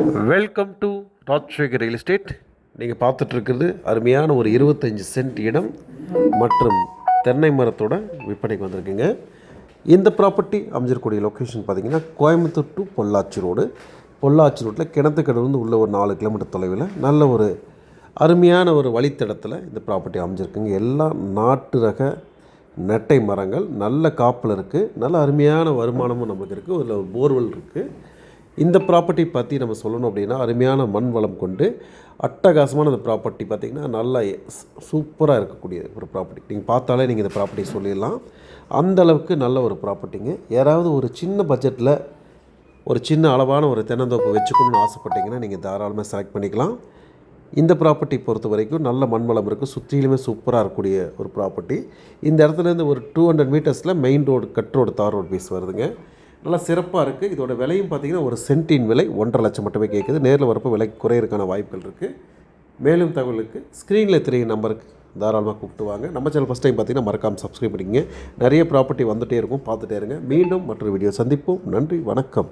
Welcome to Rajsekar real estate. நீங்கள் பார்த்துட்ருக்கிறது அருமையான ஒரு 25 சென்ட் இடம் மற்றும் தென்னை மரத்தோட விற்பனைக்கு வந்திருக்குங்க. இந்த ப்ராப்பர்ட்டி அமைஞ்சிருக்கூடிய லொக்கேஷன் பார்த்திங்கன்னா கோயம்புத்தூர் டு பொள்ளாச்சி ரோடு. பொள்ளாச்சி ரோட்டில் கிணத்துக்கடவுலேருந்து உள்ள ஒரு 4 கிலோமீட்டர் தொலைவில் நல்ல ஒரு அருமையான ஒரு வழித்தடத்தில் இந்த ப்ராப்பர்ட்டி அமைஞ்சிருக்குங்க. எல்லாம் நாட்டு ரக நெட்டை மரங்கள், நல்ல காப்பில் இருக்குது. நல்ல அருமையான வருமானமும் நமக்கு இருக்குது. ஒரு போர்வெல் இருக்குது. இந்த ப்ராப்பர்ட்டி பற்றி நம்ம சொல்லணும் அப்படின்னா அருமையான மண் வளம் கொண்டு அட்டகாசமான இந்த ப்ராப்பர்ட்டி பார்த்திங்கன்னா நல்லா சூப்பராக இருக்கக்கூடிய ஒரு ப்ராப்பர்ட்டி. நீங்கள் பார்த்தாலே நீங்கள் இந்த ப்ராப்பர்ட்டி சொல்லிடலாம், அந்தளவுக்கு நல்ல ஒரு ப்ராப்பர்ட்டிங்க. யாராவது ஒரு சின்ன பட்ஜெட்டில் ஒரு சின்ன அளவான ஒரு தென்னந்தோப்பு வச்சுக்கணும்னு ஆசைப்பட்டீங்கன்னா நீங்கள் தாராளமாக செலக்ட் பண்ணிக்கலாம். இந்த ப்ராப்பர்ட்டி பொறுத்த வரைக்கும் நல்ல மண் வளம் இருக்குது. சுற்றிலுமே சூப்பராக இருக்கக்கூடிய ஒரு ப்ராப்பர்ட்டி. இந்த இடத்துலேருந்து ஒரு 200 மீட்டர்ஸில் மெயின் ரோடு, கட் ரோடு, தார் ரோடு பீஸ் வருதுங்க. நல்லா சிறப்பாக இருக்குது. இதோட விலையும் பார்த்திங்கன்னா ஒரு சென்ட்டின் விலை 1.5 லட்சம் மட்டுமே கேட்குது. நேரில் வரப்போ விலை குறையிறதுக்கான வாய்ப்புகள் இருக்குது. மேலும் தகவலுக்கு ஸ்க்ரீனில் தெரிய நம்பருக்கு தாராளமாக கூப்பிட்டு வாங்க. நம்ம சேனல் ஃபஸ்ட் டைம் பார்த்திங்கன்னா மறக்காமல் சப்ஸ்கிரைப் பண்ணிக்கங்க. நிறைய ப்ராப்பர்ட்டி வந்துகிட்டே இருக்கும், பார்த்துட்டே இருங்க. மீண்டும் மற்றொரு வீடியோ சந்திப்போம். நன்றி, வணக்கம்.